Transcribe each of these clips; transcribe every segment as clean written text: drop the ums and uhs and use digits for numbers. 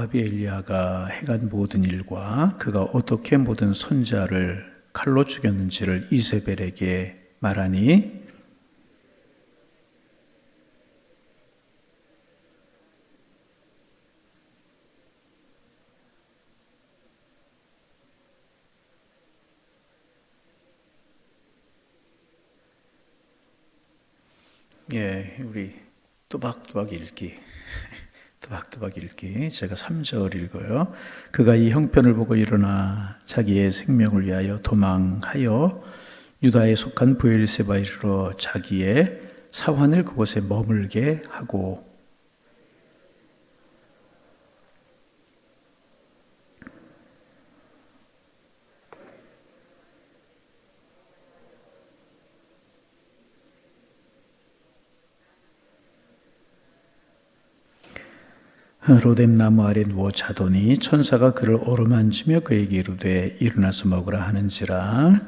모압의 엘리야가 행한 모든 일과 그가 어떻게 모든 선지자를 칼로 죽였는지를 이세벨에게 말하니 우리 또박또박 읽기 또박또박 읽기. 제가 3절 읽어요. 그가 이 형편을 보고 일어나 자기의 생명을 위하여 도망하여 유다에 속한 브엘세바에 이르러 자기의 사환을 그곳에 머물게 하고 로뎀 나무 아래 누워 자더니 천사가 그를 어루만지며 그에게 이르되 일어나서 먹으라 하는지라.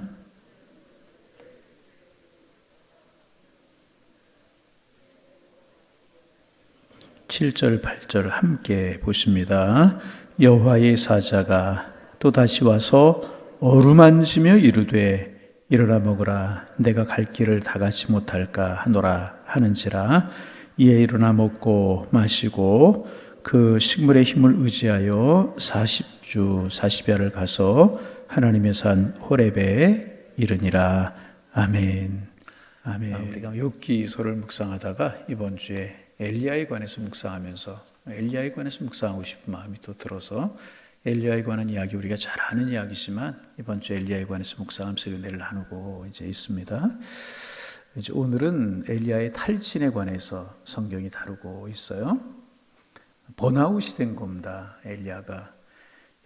7절 8절 함께 보십니다. 여호와의 사자가 또 다시 와서 어루만지며 이르되 일어나 먹으라 내가 갈 길을 다 가지 못할까 하노라 하는지라. 이에 일어나 먹고 마시고 그 식물의 힘을 의지하여 40주 40야를 가서 하나님의 산 호렙에 이르니라. 아멘. 아멘. 우리가 욥기서를 묵상하다가 이번 주에 엘리야에 관해서 묵상하면서 엘리야에 관해서 묵상하고 싶은 마음이 또 들어서 엘리야에 관한 이야기 우리가 잘 아는 이야기지만 이번 주 엘리야에 관해서 묵상하면서 은혜를 나누고 이제 있습니다. 이제 오늘은 엘리야의 탈진에 관해서 성경이 다루고 있어요. 번아웃이 된 겁니다. 엘리야가.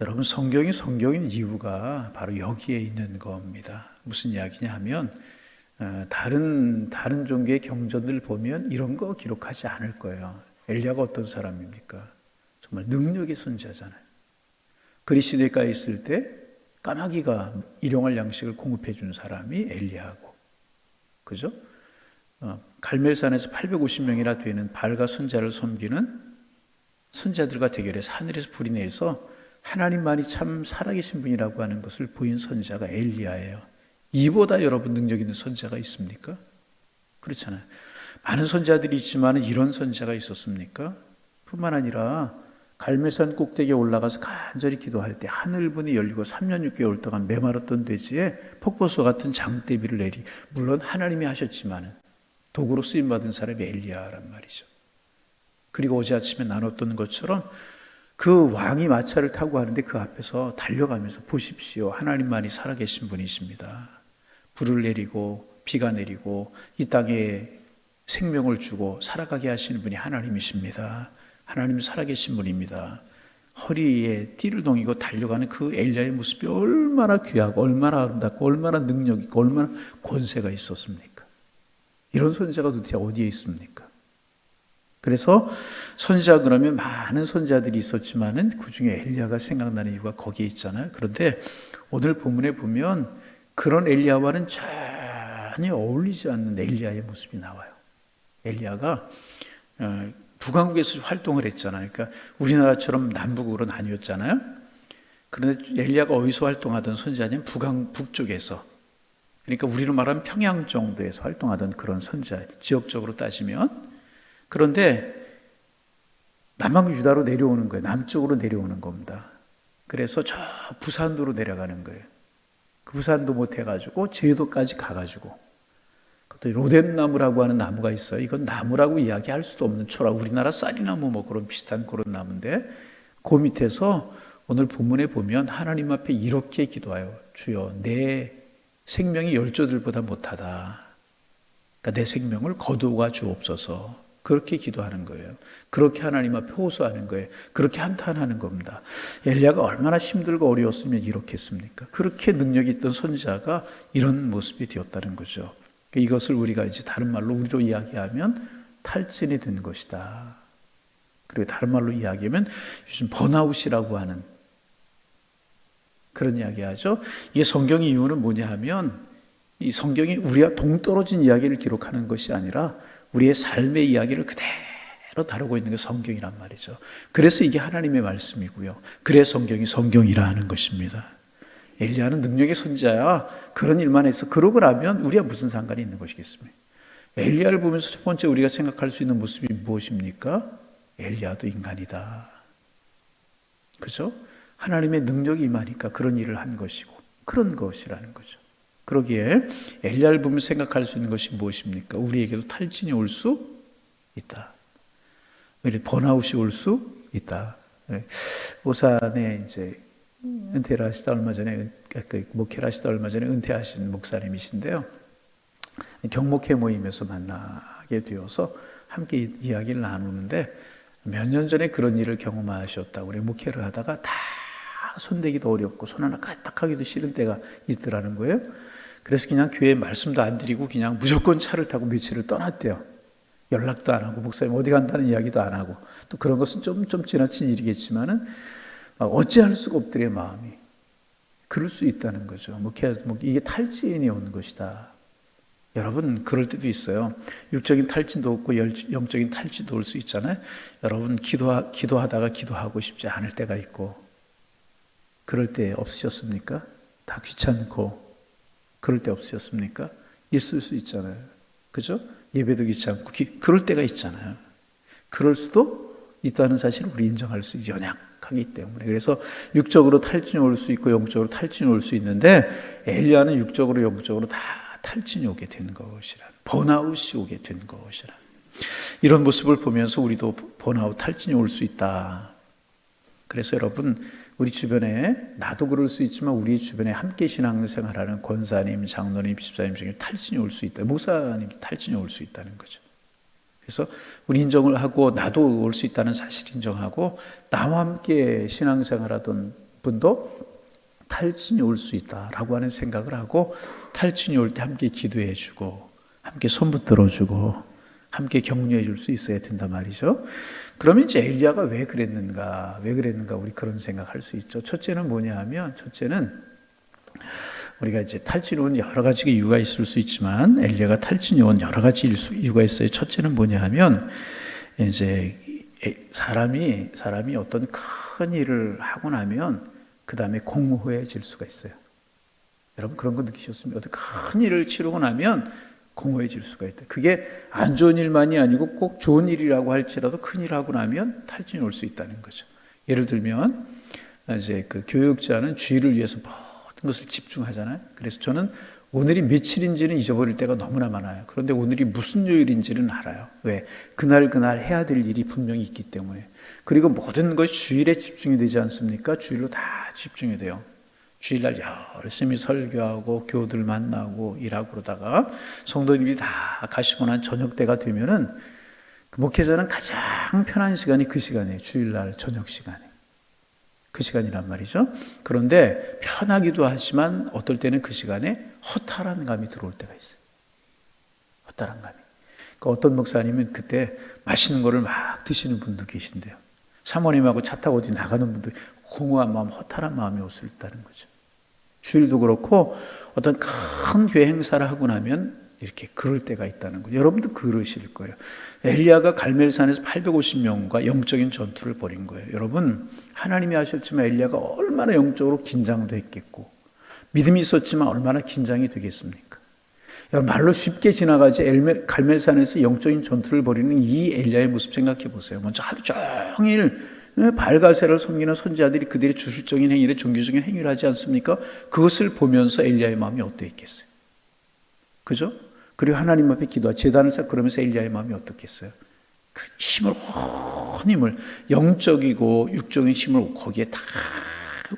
여러분 성경이 성경인 이유가 바로 여기에 있는 겁니다. 무슨 이야기냐 하면 다른 종교의 경전들 보면 이런 거 기록하지 않을 거예요. 엘리야가 어떤 사람입니까? 정말 능력의 선지자잖아요. 그리스도에 있을 때 까마귀가 일용할 양식을 공급해 준 사람이 엘리야고, 그죠? 갈멜산에서 850명이나 되는 바알과 선지자를 섬기는 선지자들과 대결해서 하늘에서 불이 내서 하나님만이 참 살아계신 분이라고 하는 것을 보인 선지자가 엘리야예요. 이보다 여러분 능력 있는 선지자가 있습니까? 그렇잖아요. 많은 선지자들이 있지만 이런 선지자가 있었습니까? 뿐만 아니라 갈멜산 꼭대기에 올라가서 간절히 기도할 때 하늘문이 열리고 3년 6개월 동안 메마랐던 돼지에 폭포수 같은 장대비를 내리, 물론 하나님이 하셨지만 도구로 쓰임받은 사람이 엘리야란 말이죠. 그리고 어제 아침에 나눴던 것처럼 그 왕이 마차를 타고 가는데 그 앞에서 달려가면서 보십시오. 하나님만이 살아계신 분이십니다. 불을 내리고 비가 내리고 이 땅에 생명을 주고 살아가게 하시는 분이 하나님이십니다. 하나님 살아계신 분입니다. 허리에 띠를 동이고 달려가는 그 엘리야의 모습이 얼마나 귀하고 얼마나 아름답고 얼마나 능력 있고 얼마나 권세가 있었습니까? 이런 선지자가 도대체 어디에 있습니까? 그래서 선지자 그러면 많은 선지자들이 있었지만은 그 중에 엘리야가 생각나는 이유가 거기에 있잖아요. 그런데 오늘 본문에 보면 그런 엘리야와는 전혀 어울리지 않는 엘리야의 모습이 나와요. 엘리야가 북왕국에서 활동을 했잖아요. 그러니까 우리나라처럼 남북으로 나뉘었잖아요. 그런데 엘리야가 어디서 활동하던 선지자냐면 북쪽에서, 그러니까 우리로 말하면 평양 정도에서 활동하던 그런 선지자, 지역적으로 따지면. 그런데 남방 유다로 내려오는 거예요. 남쪽으로 내려오는 겁니다. 그래서 저 부산도로 내려가는 거예요. 그 부산도 못 해가지고 제도까지 가가지고, 그것도 로뎀나무라고 하는 나무가 있어요. 이건 나무라고 이야기할 수도 없는 초라, 우리나라 쌀이나무 뭐 그런 비슷한 그런 나무인데 그 밑에서 오늘 본문에 보면 하나님 앞에 이렇게 기도해요. 주여 내 생명이 열조들보다 못하다. 그러니까 내 생명을 거두어가 주옵소서. 그렇게 기도하는 거예요. 그렇게 하나님 앞에 호소하는 거예요. 그렇게 한탄하는 겁니다. 엘리야가 얼마나 힘들고 어려웠으면 이렇게 했습니까? 그렇게 능력이 있던 선지자가 이런 모습이 되었다는 거죠. 이것을 우리가 이제 다른 말로 우리로 이야기하면 탈진이 된 것이다. 그리고 다른 말로 이야기하면 요즘 번아웃이라고 하는 그런 이야기하죠. 이게 성경의 이유는 뭐냐 하면 이 성경이 우리와 동떨어진 이야기를 기록하는 것이 아니라 우리의 삶의 이야기를 그대로 그대로 다루고 있는 게 성경이란 말이죠. 그래서 이게 하나님의 말씀이고요. 그래서 성경이 성경이라 하는 것입니다. 엘리야는 능력의 선지자야. 그런 일만 해서 그러고 나면 우리가 무슨 상관이 있는 것이겠습니까? 엘리야를 보면서 첫 번째 우리가 생각할 수 있는 모습이 무엇입니까? 엘리야도 인간이다. 그죠? 하나님의 능력이 임하니까 그런 일을 한 것이고 그런 것이라는 거죠. 그러기에 엘리야를 보면 생각할 수 있는 것이 무엇입니까? 우리에게도 탈진이 올 수 있다. 번아웃이 올 수 있다. 오산에 이제 은퇴를 하시다 얼마 전에 목회를 하시다 얼마 전에 은퇴하신 목사님이신데요. 경목회 모임에서 만나게 되어서 함께 이야기를 나누는데 몇 년 전에 그런 일을 경험하셨다고 우리 목회를 하다가 다 손대기도 어렵고 손 하나 까딱하기도 싫은 때가 있더라는 거예요. 그래서 그냥 교회에 말씀도 안 드리고 그냥 무조건 차를 타고 며칠을 떠났대요. 연락도 안 하고 목사님 어디 간다는 이야기도 안 하고 또 그런 것은 좀 지나친 일이겠지만은 어찌할 수가 없더래 마음이. 그럴 수 있다는 거죠. 이게 탈진이 오는 것이다. 여러분 그럴 때도 있어요. 육적인 탈진도 없고 영적인 탈진도 올 수 있잖아요. 여러분 기도하다가 기도하고 싶지 않을 때가 있고 그럴 때 없으셨습니까? 다 귀찮고 그럴 때 없으셨습니까? 있을 수 있잖아요. 그죠? 예배도 귀찮고 그럴 때가 있잖아요. 그럴 수도 있다는 사실을 우리 인정할 수 연약하기 때문에 그래서 육적으로 탈진이 올 수 있고 영적으로 탈진이 올 수 있는데 엘리야는 육적으로 영적으로 다 탈진이 오게 된 것이라 번아웃이 오게 된 것이라 이런 모습을 보면서 우리도 번아웃 탈진이 올 수 있다. 그래서 여러분 우리 주변에 나도 그럴 수 있지만 우리 주변에 함께 신앙생활하는 권사님, 장로님, 집사님 중에 탈진이 올 수 있다. 목사님 탈진이 올 수 있다는 거죠. 그래서 우리 인정을 하고 나도 올 수 있다는 사실 인정하고 나와 함께 신앙생활하던 분도 탈진이 올 수 있다라고 하는 생각을 하고 탈진이 올 때 함께 기도해 주고 함께 손붙들어 주고 함께 격려해 줄 수 있어야 된단 말이죠. 그러면 이제 엘리야가 왜 그랬는가 우리 그런 생각할 수 있죠. 첫째는 뭐냐 하면 첫째는 우리가 이제 탈진이 온 여러 가지 이유가 있을 수 있지만 엘리야가 탈진이 온 여러 가지 이유가 있어요. 첫째는 뭐냐 하면 이제 사람이 어떤 큰 일을 하고 나면 그 다음에 공허해질 수가 있어요. 여러분 그런 거 느끼셨습니까? 어떤 큰 일을 치르고 나면 공허해질 수가 있다. 그게 안 좋은 일만이 아니고 꼭 좋은 일이라고 할지라도 큰 일을 하고 나면 탈진이 올 수 있다는 거죠. 예를 들면 이제 그 교육자는 주일을 위해서 모든 것을 집중하잖아요. 그래서 저는 오늘이 며칠인지는 잊어버릴 때가 너무나 많아요. 그런데 오늘이 무슨 요일인지는 알아요. 왜? 그날 해야 될 일이 분명히 있기 때문에. 그리고 모든 것이 주일에 집중이 되지 않습니까? 주일로 다 집중이 돼요. 주일날 열심히 설교하고 교우들 만나고 일하고 그러다가 성도님이 다 가시고 난 저녁 때가 되면은 그 목회자는 가장 편한 시간이 그 시간이에요. 주일날 저녁 시간에. 그 시간이란 말이죠. 그런데 편하기도 하지만 어떨 때는 그 시간에 허탈한 감이 들어올 때가 있어요. 허탈한 감이. 그러니까 어떤 목사님은 그때 맛있는 거를 막 드시는 분도 계신데요. 사모님하고 차 타고 어디 나가는 분들 공허한 마음, 허탈한 마음이 올 수 있다는 거죠. 주일도 그렇고 어떤 큰 교회 행사를 하고 나면 이렇게 그럴 때가 있다는 거예요. 여러분도 그러실 거예요. 엘리야가 갈멜산에서 850명과 영적인 전투를 벌인 거예요. 여러분 하나님이 하셨지만 엘리야가 얼마나 영적으로 긴장도 했겠고 믿음이 있었지만 얼마나 긴장이 되겠습니까? 말로 쉽게 지나가지 갈멜산에서 영적인 전투를 벌이는 이 엘리야의 모습 생각해 보세요. 먼저 하루 종일 발가세를 섬기는 선지자들이 그들의 주술적인 행위를 종교적인 행위를 하지 않습니까? 그것을 보면서 엘리야의 마음이 어떠했겠어요? 그죠? 그리고 하나님 앞에 기도하고 제단을 쌓고 그러면서 엘리야의 마음이 어떻겠어요? 그 힘을 영적이고 육적인 힘을 거기에 다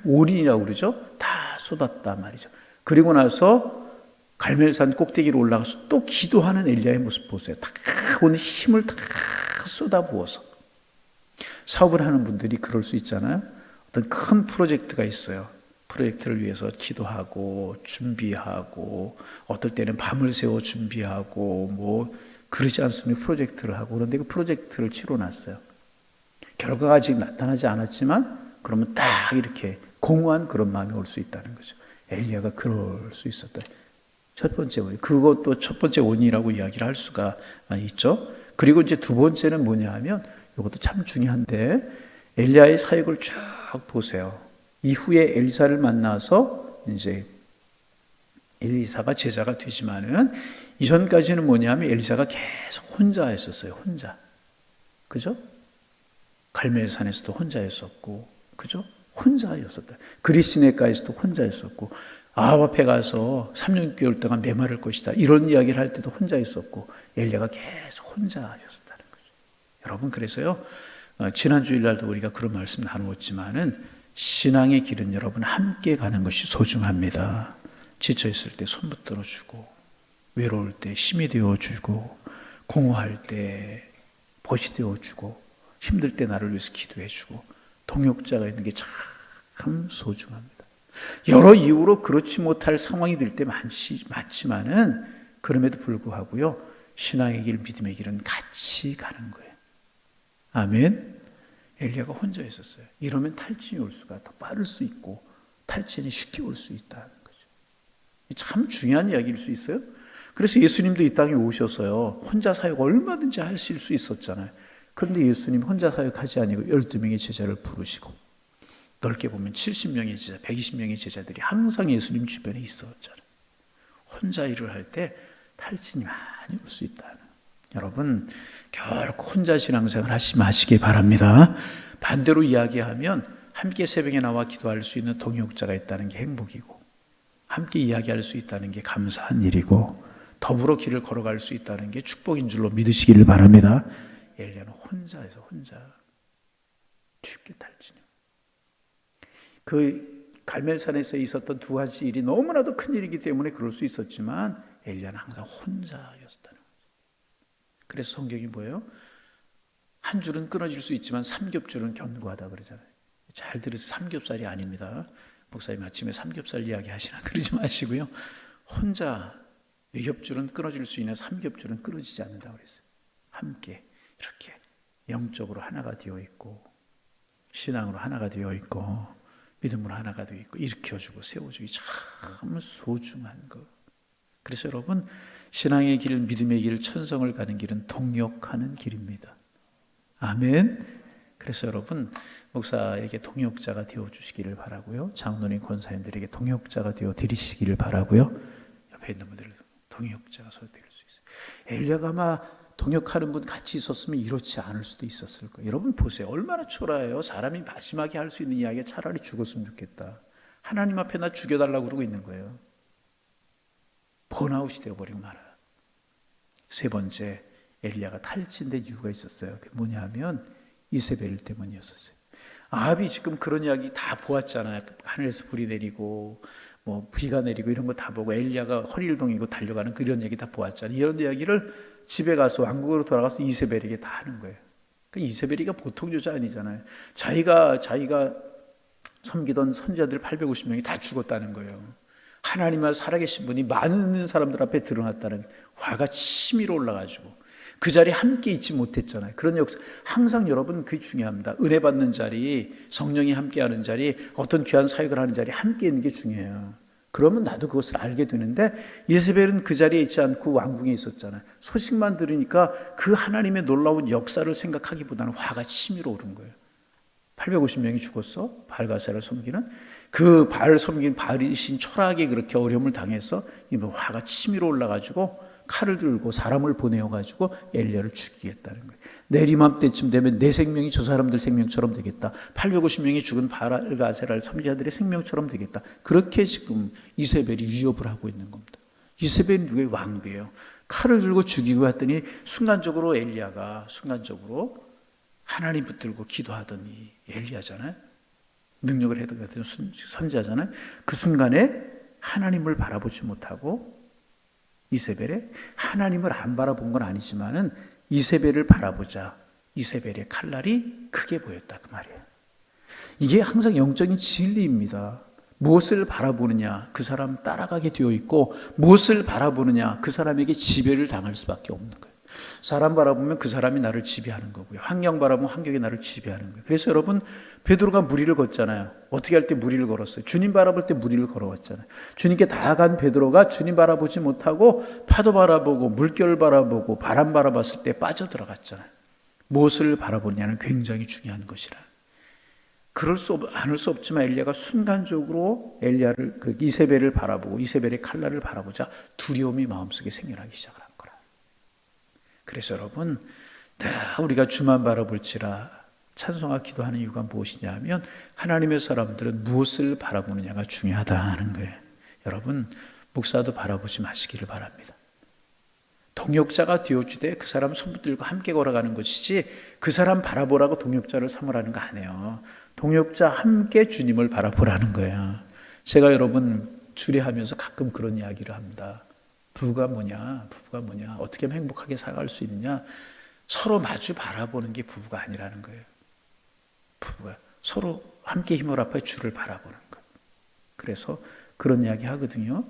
올인이라고 그러죠? 다 쏟았단 말이죠. 그리고 나서 갈멜산 꼭대기로 올라가서 또 기도하는 엘리야의 모습 보세요. 다 오는 힘을 다 쏟아부어서 사업을 하는 분들이 그럴 수 있잖아요. 어떤 큰 프로젝트가 있어요. 프로젝트를 위해서 기도하고 준비하고 어떨 때는 밤을 새워 준비하고 뭐 그러지 않습니까? 프로젝트를 하고 그런데 그 프로젝트를 치러놨어요. 결과가 아직 나타나지 않았지만 그러면 딱 이렇게 공허한 그런 마음이 올 수 있다는 거죠. 엘리야가 그럴 수 있었다. 첫 번째 원인. 그것도 첫 번째 원인이라고 이야기를 할 수가 있죠. 그리고 이제 두 번째는 뭐냐 하면 이것도 참 중요한데 엘리야의 사역을 쭉 보세요. 이후에 엘리사를 만나서 이제 엘리사가 제자가 되지만은 이전까지는 뭐냐면 엘리사가 계속 혼자 했었어요. 혼자. 그죠? 갈멜산에서도 혼자였었고, 그죠? 혼자였었다. 그리시네가에서도 혼자였었고, 아합 앞에 가서 3-6개월 동안 메마를 것이다. 이런 이야기를 할 때도 혼자였었고, 엘리야가 계속 혼자였었다는 거죠. 여러분, 그래서요, 지난 주일날도 우리가 그런 말씀 나누었지만은 신앙의 길은 여러분 함께 가는 것이 소중합니다. 지쳐있을 때 손 붙들어주고, 외로울 때 힘이 되어주고, 공허할 때 벗이 되어주고, 힘들 때 나를 위해서 기도해주고, 동역자가 있는 게 참 소중합니다. 여러 이유로 그렇지 못할 상황이 될 때 많지만은 그럼에도 불구하고요, 신앙의 길, 믿음의 길은 같이 가는 거예요. 아멘. 엘리야가 혼자 있었어요. 이러면 탈진이 올 수가 더 빠를 수 있고 탈진이 쉽게 올 수 있다는 거죠. 참 중요한 이야기일 수 있어요. 그래서 예수님도 이 땅에 오셔서요, 혼자 사역 얼마든지 하실 수 있었잖아요. 그런데 예수님 혼자 사역하지 아니고 12명의 제자를 부르시고, 넓게 보면 70명의 제자, 120명의 제자들이 항상 예수님 주변에 있었잖아요. 혼자 일을 할 때 탈진이 많이 올 수 있다는. 여러분, 결코 혼자 신앙생활 하지 마시기 바랍니다. 반대로 이야기하면 함께 새벽에 나와 기도할 수 있는 동역자가 있다는 게 행복이고, 함께 이야기할 수 있다는 게 감사한 일이고, 더불어 길을 걸어갈 수 있다는 게 축복인 줄로 믿으시기를 바랍니다. 엘리야는 혼자해서 혼자 쉽게 탈진해요. 그 갈멜산에서 있었던 두 가지 일이 너무나도 큰 일이기 때문에 그럴 수 있었지만 엘리야는 항상 혼자였다는 거죠. 그래서 성경이 뭐예요? 한 줄은 끊어질 수 있지만 삼겹줄은 견고하다 그러잖아요. 잘 들으세요. 삼겹살이 아닙니다. 목사님 아침에 삼겹살 이야기 하시나 그러지 마시고요. 혼자 외겹줄은 끊어질 수 있는 삼겹줄은 끊어지지 않는다고 그랬어요. 함께 이렇게 영적으로 하나가 되어 있고, 신앙으로 하나가 되어 있고, 믿음으로 하나가 되어 있고, 일으켜주고 세워주기 참 소중한 것. 그래서 여러분, 신앙의 길, 믿음의 길, 천성을 가는 길은 동역하는 길입니다. 아멘. 그래서 여러분, 목사에게 동역자가 되어주시기를 바라고요, 장로님, 권사님들에게 동역자가 되어 드리시기를 바라고요, 옆에 있는 분들 동역자가 될 수 있어요. 엘리야가 아마 동역하는 분 같이 있었으면 이렇지 않을 수도 있었을 거예요. 여러분 보세요. 얼마나 초라해요. 사람이 마지막에 할 수 있는 이야기가 차라리 죽었으면 좋겠다. 하나님 앞에 나 죽여달라고 그러고 있는 거예요. 번아웃이 되어버리고 말아요. 세 번째, 엘리야가 탈진된 이유가 있었어요. 그게 뭐냐면 이세벨 때문이었어요. 아합이 지금 그런 이야기 다 보았잖아요. 하늘에서 불이 내리고 뭐 비가 내리고 이런 거 다 보고 엘리야가 허리를 동이고 달려가는 그런 얘기 다 보았잖아요. 이런 이야기를 집에 가서 왕국으로 돌아가서 이세벨에게 다 하는 거예요. 그러니까 이세벨이가 보통 여자 아니잖아요. 자기가 섬기던 선지자들 850명이 다 죽었다는 거예요. 하나님만 살아계신 분이 많은 사람들 앞에 드러났다는 화가 치밀어 올라가지고 그 자리에 함께 있지 못했잖아요. 그런 역사, 항상 여러분 그게 중요합니다. 은혜 받는 자리, 성령이 함께하는 자리, 어떤 귀한 사역을 하는 자리 함께 있는 게 중요해요. 그러면 나도 그것을 알게 되는데 이세벨은 그 자리에 있지 않고 왕궁에 있었잖아요. 소식만 들으니까 그 하나님의 놀라운 역사를 생각하기보다는 화가 치밀어 오른 거예요. 850명이 죽었어? 바알가세라를 섬기는 그 바알 섬긴 바알이신 철학에 그렇게 어려움을 당해서 화가 치밀어 올라가지고 칼을 들고 사람을 보내어가지고 엘리야를 죽이겠다는 거예요. 내일 이맘때쯤 되면 내 생명이 저 사람들 생명처럼 되겠다. 850명이 죽은 바알가세라를 선지자들의 생명처럼 되겠다. 그렇게 지금 이세벨이 위협을 하고 있는 겁니다. 이세벨은 누구의 왕비예요. 칼을 들고 죽이고 했더니 순간적으로 엘리야가 하나님 붙들고 기도하더니 엘리야잖아요. 능력을 해도 같은 선지자잖아요. 그 순간에 하나님을 바라보지 못하고 이세벨에 하나님을 안 바라본 건 아니지만은 이세벨을 바라보자 이세벨의 칼날이 크게 보였다 그 말이에요. 이게 항상 영적인 진리입니다. 무엇을 바라보느냐 그 사람 따라가게 되어 있고, 무엇을 바라보느냐 그 사람에게 지배를 당할 수밖에 없는 거예요. 사람 바라보면 그 사람이 나를 지배하는 거고요, 환경 바라보면 환경이 나를 지배하는 거예요. 그래서 여러분 베드로가 무리를 걷잖아요. 어떻게 할 때 무리를 걸었어요? 주님 바라볼 때 무리를 걸어왔잖아요. 주님께 다가간 베드로가 주님 바라보지 못하고 파도 바라보고 물결 바라보고 바람 바라봤을 때 빠져들어갔잖아요. 무엇을 바라보냐는 굉장히 중요한 것이라. 않을 수 없지만 엘리야가 순간적으로 이세벨을 바라보고 이세벨의 칼날을 바라보자 두려움이 마음속에 생겨나기 시작을 한 거라. 그래서 여러분, 우리가 주만 바라볼지라 찬송하 기도하는 이유가 무엇이냐 하면 하나님의 사람들은 무엇을 바라보느냐가 중요하다는 거예요. 여러분, 목사도 바라보지 마시기를 바랍니다. 동역자가 되어주되 그 사람 손붙들고 함께 걸어가는 것이지 그 사람 바라보라고 동역자를 삼으라는 거 아니에요. 동역자 함께 주님을 바라보라는 거예요. 제가 여러분 주례하면서 가끔 그런 이야기를 합니다. 부부가 뭐냐, 어떻게 하면 행복하게 살아갈 수 있느냐. 서로 마주 바라보는 게 부부가 아니라는 거예요. 부부가 서로 함께 힘을 합해 주를 바라보는 것. 그래서 그런 이야기 하거든요.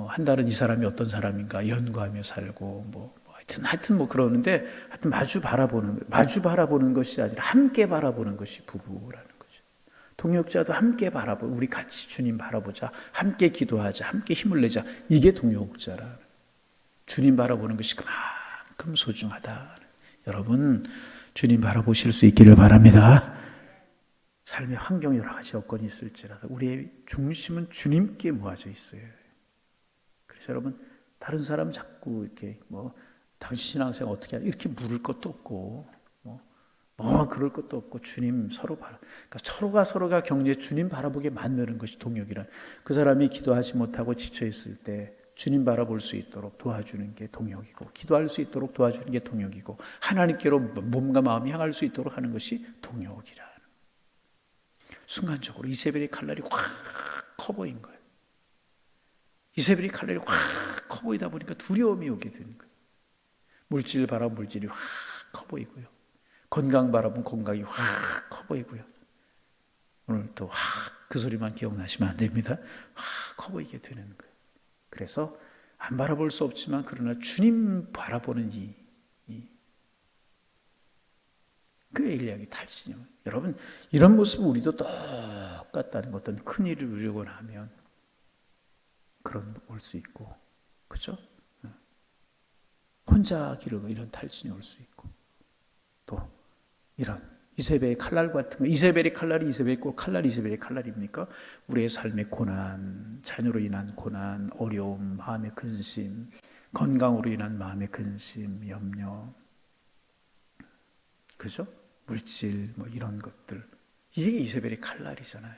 한 달은 이 사람이 어떤 사람인가 연구하며 살고 하여튼 그러는데 하여튼 마주 바라보는 것이 아니라 함께 바라보는 것이 부부라는 거죠. 동역자도 함께 우리 같이 주님 바라보자, 함께 기도하자, 함께 힘을 내자. 이게 동역자라. 주님 바라보는 것이 그만큼 소중하다. 여러분, 주님 바라보실 수 있기를 바랍니다. 삶의 환경 여러 가지 여건이 있을지라도 우리의 중심은 주님께 모아져 있어요. 그래서 여러분, 다른 사람 자꾸 이렇게 당신 신앙생활 어떻게 하냐 이렇게 물을 것도 없고 그럴 것도 없고 주님 그러니까 서로가 격려해 주님 바라보게 만드는 것이 동역이란. 그 사람이 기도하지 못하고 지쳐 있을 때 주님 바라볼 수 있도록 도와주는 게 동역이고, 기도할 수 있도록 도와주는 게 동역이고, 하나님께로 몸과 마음이 향할 수 있도록 하는 것이 동역이라. 순간적으로 이세벨의 칼날이 확 커 보인 거예요. 이세벨의 칼날이 확 커 보이다 보니까 두려움이 오게 되는 거예요. 물질 바라본 물질이 확 커 보이고요. 건강 바라본 건강이 확 커 보이고요. 오늘 또 확 그 소리만 기억나시면 안 됩니다. 확 커 보이게 되는 거예요. 그래서 안 바라볼 수 없지만 그러나 주님 바라보는 그 엘리야의 탈진이요. 여러분, 이런 모습 우리도 똑같다는 것. 어떤 큰 일을 이루거나 하면 올 수 있고, 그렇죠? 혼자 기르고 이런 탈진이 올 수 있고, 또 이런 이세벨의 칼날 같은 거. 이세벨의 칼날이 이세벨의 칼날이 이세벨의 칼날입니까? 우리의 삶의 고난, 자녀로 인한 고난, 어려움, 마음의 근심, 건강으로 인한 마음의 근심, 염려, 그죠? 물질 이런 것들, 이게 이세벨의 칼날이잖아요.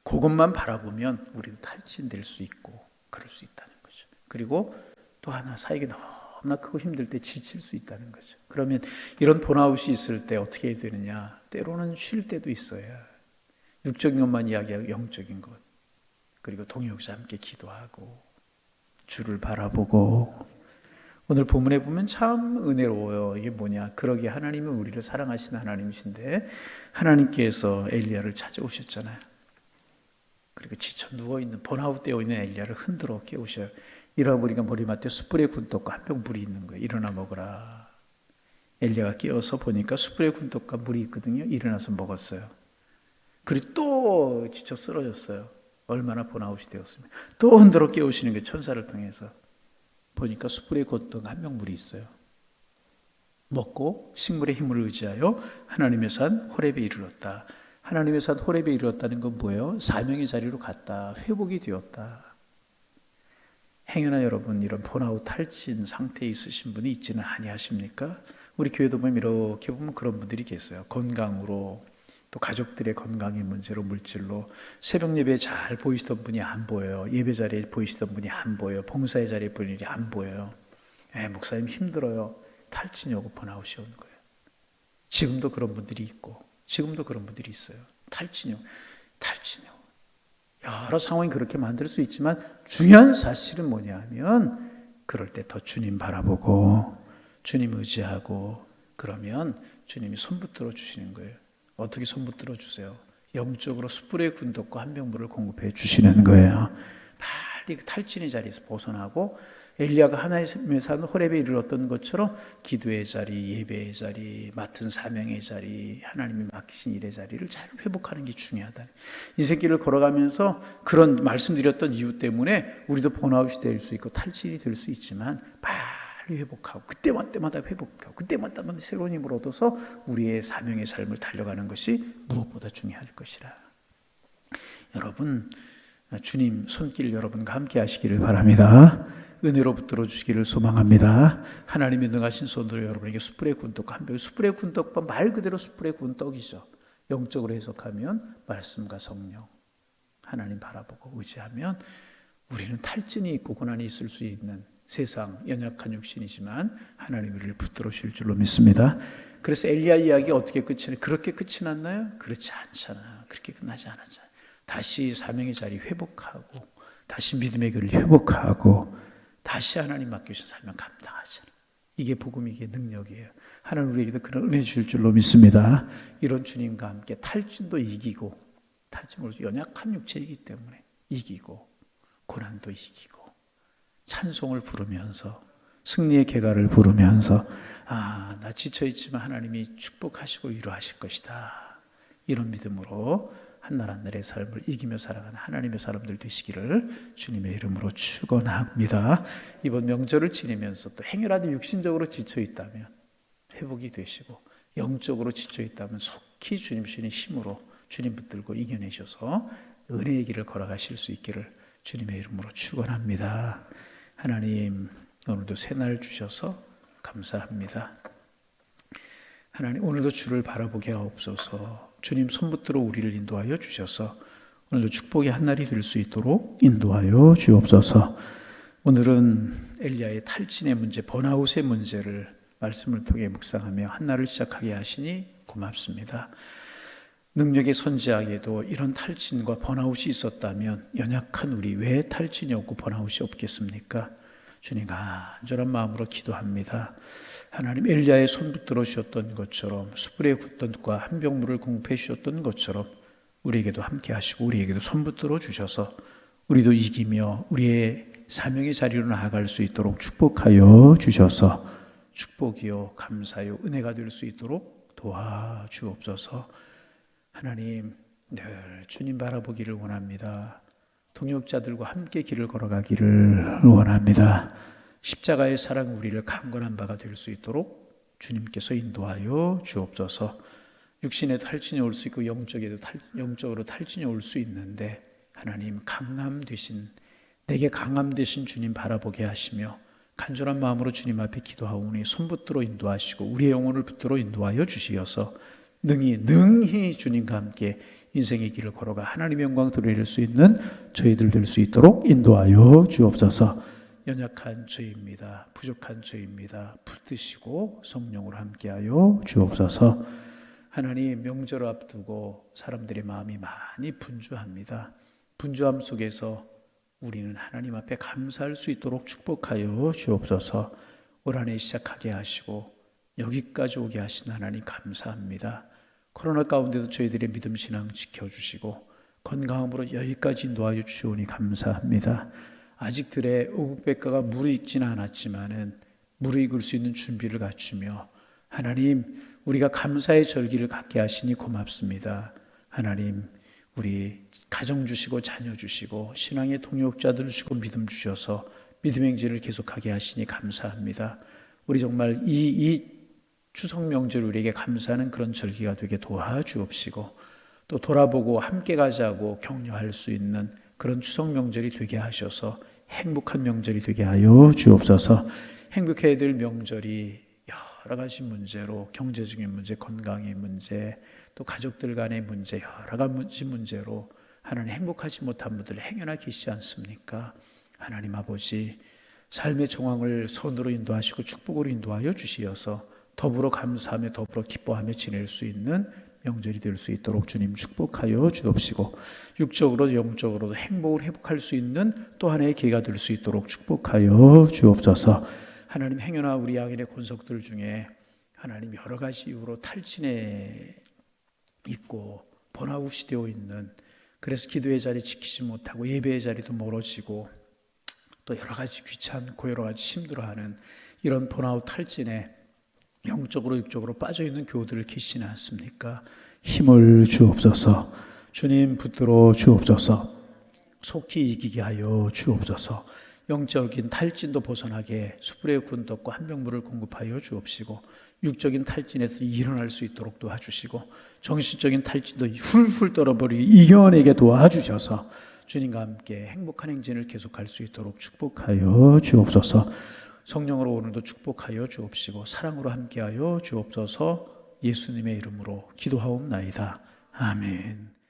그것만 바라보면 우리도 탈진될 수 있고 그럴 수 있다는 거죠. 그리고 또 하나, 사역이 너무나 크고 힘들 때 지칠 수 있다는 거죠. 그러면 이런 번아웃이 있을 때 어떻게 해야 되느냐? 때로는 쉴 때도 있어야. 육적인 것만 이야기하고 영적인 것, 그리고 동역자 함께 기도하고 주를 바라보고. 오늘 본문에 보면 참 은혜로워요. 이게 뭐냐? 그러기에 하나님은 우리를 사랑하시는 하나님이신데 하나님께서 엘리야를 찾아오셨잖아요. 그리고 지쳐 누워있는, 번아웃 되어 있는 엘리야를 흔들어 깨우셔요. 잃어버리니까 머리맡에 숯불의 군떡과 한 병 물이 있는 거예요. 일어나 먹으라. 엘리야가 깨어서 보니까 숯불의 군떡과 물이 있거든요. 일어나서 먹었어요. 그리고 또 지쳐 쓰러졌어요. 얼마나 번아웃이 되었으면. 또 흔들어 깨우시는 게 천사를 통해서. 보니까 숯불의 군떡 한 병 물이 있어요. 먹고 식물의 힘을 의지하여 하나님의 산 호렙에 이르렀다. 하나님의 산 호렙에 이르렀다는 건 뭐예요? 사명의 자리로 갔다. 회복이 되었다. 행여나 여러분 이런 번아웃 탈진 상태에 있으신 분이 있지는 아니하십니까? 우리 교회도 보면 이렇게 보면 그런 분들이 계세요. 건강으로, 또 가족들의 건강의 문제로, 물질로 새벽 예배에 잘 보이시던 분이 안 보여요. 예배 자리에 보이시던 분이 안 보여요. 봉사의 자리에 보이는 분이 안 보여요. 목사님 힘들어요. 탈진이 오고 번아웃이 오는 거예요. 지금도 그런 분들이 있고, 지금도 그런 분들이 있어요. 탈진이요. 여러 상황이 그렇게 만들 수 있지만 중요한 사실은 뭐냐 하면 그럴 때 더 주님 바라보고 주님 의지하고 그러면 주님이 손붙들어 주시는 거예요. 어떻게 손붙들어 주세요? 영적으로 숯불의 군독과 한 병 물을 공급해 주시는 거예요. 빨리 그 탈진의 자리에서 벗어나고 엘리야가 하나님의 산 호렙에 이르렀던 것처럼 기도의 자리, 예배의 자리, 맡은 사명의 자리, 하나님이 맡기신 일의 자리를 잘 회복하는 게 중요하다. 인생길을 걸어가면서 그런 말씀드렸던 이유 때문에 우리도 번아웃이 될 수 있고 탈진이 될 수 있지만 빨리 회복하고 그때마다 회복하고 그때마다 새로운 힘을 얻어서 우리의 사명의 삶을 달려가는 것이 무엇보다 중요할 것이라. 여러분, 주님 손길 여러분과 함께 하시기를 바랍니다. 은혜로 붙들어 주시기를 소망합니다. 하나님의 능하신 손으로 여러분에게 숯불의 군떡 한 별, 숯불의 군떡 말 그대로 숯불의 군떡이죠. 영적으로 해석하면 말씀과 성령, 하나님 바라보고 의지하면 우리는 탈진이 있고 고난이 있을 수 있는 세상 연약한 육신이지만 하나님 우리를 붙들어 주실 줄로 믿습니다. 그래서 엘리야 이야기 어떻게 끝이 나요? 그렇게 끝이 났나요? 그렇지 않잖아. 그렇게 끝나지 않았잖아요. 다시 사명의 자리 회복하고 다시 믿음의 길을 회복하고 다시 하나님 맡기신 사명 감당하잖아요. 이게 복음, 이게 능력이에요. 하나님 우리에게도 그런 은혜 주실 줄로 믿습니다. 이런 주님과 함께 탈진도 이기고, 탈진으로 연약한 육체이기 때문에 이기고 고난도 이기고 찬송을 부르면서 승리의 개가를 부르면서 나 지쳐있지만 하나님이 축복하시고 위로하실 것이다. 이런 믿음으로 한 날 한 날의 삶을 이기며 살아가는 하나님의 사람들 되시기를 주님의 이름으로 축원합니다. 이번 명절을 지내면서 또 행여라도 육신적으로 지쳐있다면 회복이 되시고 영적으로 지쳐있다면 속히 주님 주신 힘으로 주님 붙들고 이겨내셔서 은혜의 길을 걸어가실 수 있기를 주님의 이름으로 축원합니다. 하나님 오늘도 새날 주셔서 감사합니다. 하나님 오늘도 주를 바라보게 하옵소서. 주님 손붙들어 우리를 인도하여 주셔서 오늘도 축복의 한날이 될 수 있도록 인도하여 주옵소서. 오늘은 엘리야의 탈진의 문제, 번아웃의 문제를 말씀을 통해 묵상하며 한날을 시작하게 하시니 고맙습니다. 능력의 선지자에게도 이런 탈진과 번아웃이 있었다면 연약한 우리 왜 탈진이 없고 번아웃이 없겠습니까? 주님 간절한 마음으로 기도합니다. 하나님 엘리야의 손 붙들어 주셨던 것처럼 숯불의 굿던과 한 병물을 공급해 주셨던 것처럼 우리에게도 함께 하시고 우리에게도 손 붙들어 주셔서 우리도 이기며 우리의 사명의 자리로 나아갈 수 있도록 축복하여 주셔서 축복이요 감사요 은혜가 될 수 있도록 도와주옵소서. 하나님 늘 주님 바라보기를 원합니다. 동역자들과 함께 길을 걸어가기를 원합니다. 십자가의 사랑 우리를 강건한 바가 될 수 있도록 주님께서 인도하여 주옵소서. 육신에 탈진이 올 수 있고 영적으로 탈진이 올 수 있는데 하나님 강함 되신 내게 강함 되신 주님 바라보게 하시며 간절한 마음으로 주님 앞에 기도하오니 손 붙들어 인도하시고 우리의 영혼을 붙들어 인도하여 주시어서 능히 주님과 함께 인생의 길을 걸어가 하나님의 영광 드릴 수 있는 저희들 될 수 있도록 인도하여 주옵소서. 연약한 저희입니다. 부족한 저희입니다. 붙드시고 성령으로 함께하여 주옵소서. 하나님 명절 앞두고 사람들의 마음이 많이 분주합니다. 분주함 속에서 우리는 하나님 앞에 감사할 수 있도록 축복하여 주옵소서. 올 한 해 시작하게 하시고 여기까지 오게 하신 하나님 감사합니다. 코로나 가운데도 저희들의 믿음 신앙 지켜주시고 건강함으로 여기까지 인도하여 주시오니 감사합니다. 아직들의 오국백과가 무르익지는 않았지만은 무르익을 수 있는 준비를 갖추며 하나님 우리가 감사의 절기를 갖게 하시니 고맙습니다. 하나님 우리 가정 주시고 자녀 주시고 신앙의 동역자들 주시고 믿음 주셔서 믿음 행진을 계속하게 하시니 감사합니다. 우리 정말 이 추석 명절 우리에게 감사하는 그런 절기가 되게 도와주옵시고 또 돌아보고 함께 가자고 격려할 수 있는 그런 추석 명절이 되게 하셔서 행복한 명절이 되게 하여 주옵소서. 행복해야 될 명절이 여러 가지 문제로 경제적인 문제, 건강의 문제, 또 가족들 간의 문제, 여러 가지 문제로 하나님 행복하지 못한 분들 행여나 계시지 않습니까? 하나님 아버지 삶의 정황을 선으로 인도하시고 축복으로 인도하여 주시어서 더불어 감사하며 더불어 기뻐하며 지낼 수 있는 명절이 될 수 있도록 주님 축복하여 주옵시고 육적으로 영적으로도 행복을 회복할 수 있는 또 하나의 기회가 될 수 있도록 축복하여 주옵소서. 하나님 행여나 우리 양인의 권속들 중에 하나님 여러 가지 이유로 탈진해 있고 번아웃이 되어 있는 그래서 기도의 자리 지키지 못하고 예배의 자리도 멀어지고 또 여러 가지 귀찮고 여러 가지 힘들어하는 이런 번아웃 탈진에 영적으로 육적으로 빠져있는 교우들을 계시지 않습니까? 힘을 주옵소서. 주님 붙들어 주옵소서. 속히 이기게 하여 주옵소서. 영적인 탈진도 벗어나게 수불의 군덕과 한병물을 공급하여 주옵시고 육적인 탈진에서 일어날 수 있도록 도와주시고 정신적인 탈진도 훌훌 떨어버리게 이겨내게 도와주셔서 주님과 함께 행복한 행진을 계속할 수 있도록 축복하여 주옵소서. 성령으로 오늘도 축복하여 주옵시고 사랑으로 함께하여 주옵소서. 예수님의 이름으로 기도하옵나이다. 아멘.